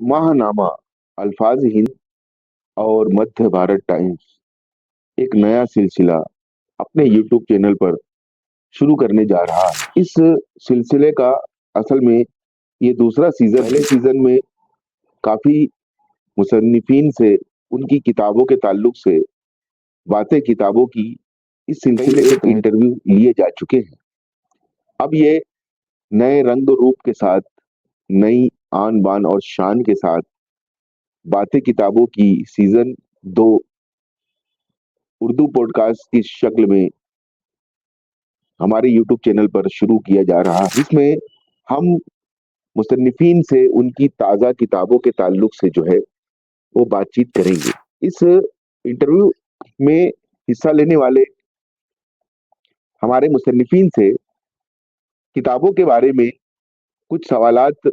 माहनामा, अल्फाज हिंद और मध्य भारत टाइम्स एक नया सिलसिला अपने यूट्यूब चैनल पर शुरू करने जा रहा है। इस सिलसिले का असल में ये दूसरा सीजन। पहले सीजन में काफी मुसन्निफीन से उनकी किताबों के ताल्लुक से बातें किताबों की इस सिलसिले के तहत इंटरव्यू लिए जा चुके हैं। अब ये नए रंग रूप के साथ, नई आन बान और शान के साथ बातें किताबों की सीजन 2 उर्दू पॉडकास्ट की शक्ल में हमारे यूट्यूब चैनल पर शुरू किया जा रहा है, जिसमें हम मुसन्निफीन से उनकी ताज़ा किताबों के ताल्लुक से जो है वो बातचीत करेंगे। इस इंटरव्यू में हिस्सा लेने वाले हमारे मुसन्निफीन से किताबों के बारे में कुछ सवालात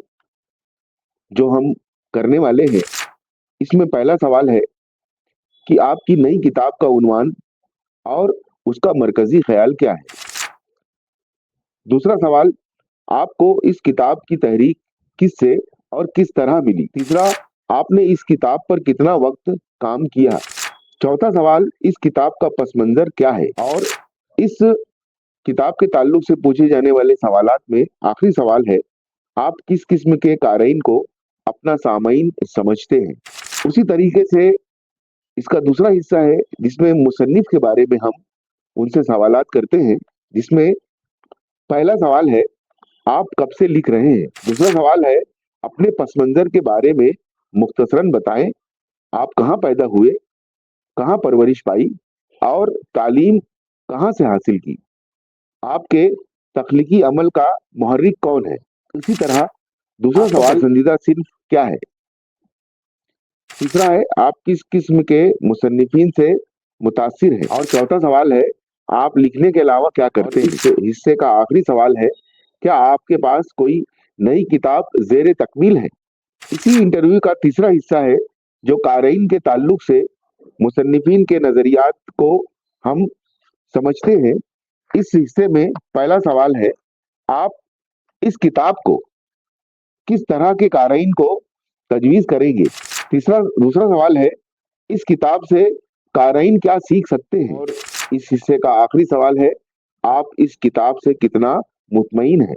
जो हम करने वाले हैं। इसमें पहला सवाल है कि आपकी नई किताब का उन्वान और उसका मरकजी ख्याल क्या है। दूसरा सवाल, आपको इस किताब की तहरीक किससे और किस तरह मिली। तीसरा, आपने इस किताब पर कितना वक्त काम किया। चौथा सवाल, इस किताब का पस मंजर क्या है। और इस किताब के ताल्लुक से पूछे जाने वाले सवालात में आखिरी सवाल है, आप किस किस्म के कारीन को अपना सामाइन समझते हैं। उसी तरीके से इसका दूसरा हिस्सा है जिसमें मुसन्निफ के बारे में हम उनसे सवालात करते हैं, जिसमें पहला सवाल है, आप कब से लिख रहे हैं। दूसरा सवाल है, अपने पस मंजर के बारे में मुख्तसरन बताएं। आप कहाँ पैदा हुए, कहाँ परवरिश पाई और तालीम कहाँ से हासिल की। आपके तख्लीकी अमल का मुहर्रिक कौन है। इसी तरह दूसरा सवाल, पसंदीदा सिर्फ क्या है। तीसरा है, आप किस किस्म के मुसन्निफीन से मुतासिर हैं। और चौथा सवाल है, आप लिखने के अलावा क्या करते हैं। हिस्से का आखिरी सवाल है, क्या आपके पास कोई नई किताब जेर तकमील है। इसी इंटरव्यू का तीसरा हिस्सा है जो कारीन के ताल्लुक से मुसन्निफीन के नजरियात को हम समझते हैं। इस हिस्से में पहला सवाल है, आप इस किताब को किस तरह के कारीन को तजवीज करेंगे। दूसरा सवाल है, इस किताब से कारीन क्या सीख सकते हैं। और इस हिस्से का आखिरी सवाल है, आप इस किताब से कितना मुतमईन है।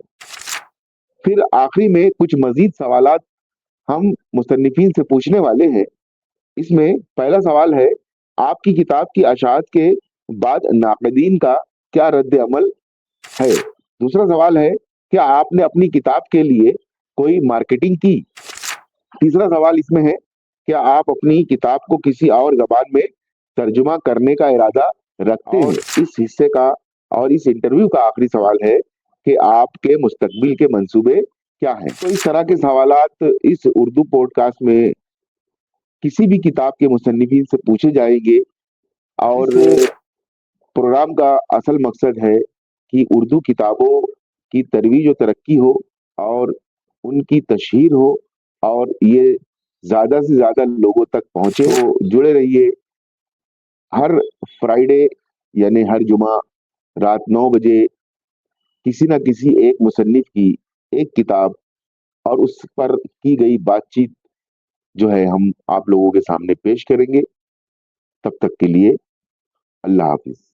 फिर आखिरी में कुछ मजीद सवालात हम मुसन्निफीन से पूछने वाले हैं। इसमें पहला सवाल है, आपकी किताब की अशात के बाद नाक़दीन का क्या रद्द अमल है। दूसरा सवाल है, क्या आपने अपनी किताब के लिए कोई मार्केटिंग की। तीसरा सवाल इसमें है, क्या आप अपनी किताब को किसी और जबान में तर्जुमा करने का इरादा रखते हैं। इस हिस्से का और इस इंटरव्यू का आखिरी सवाल है कि आपके मुस्तकबिल के मंसूबे क्या हैं। तो इस तरह के सवालात इस उर्दू पॉडकास्ट में किसी भी किताब के मुसन्निफीन से पूछे जाएंगे। और प्रोग्राम का असल मकसद है कि उर्दू किताबों की तरवीज और तरक्की हो और उनकी तशहीर हो और ये ज्यादा से ज्यादा लोगों तक पहुंचे। तो जुड़े रहिए। हर फ्राइडे यानी हर जुमा रात 9 बजे किसी ना किसी एक मुसन्निफ की एक किताब और उस पर की गई बातचीत जो है हम आप लोगों के सामने पेश करेंगे। तब तक के लिए अल्लाह हाफिज।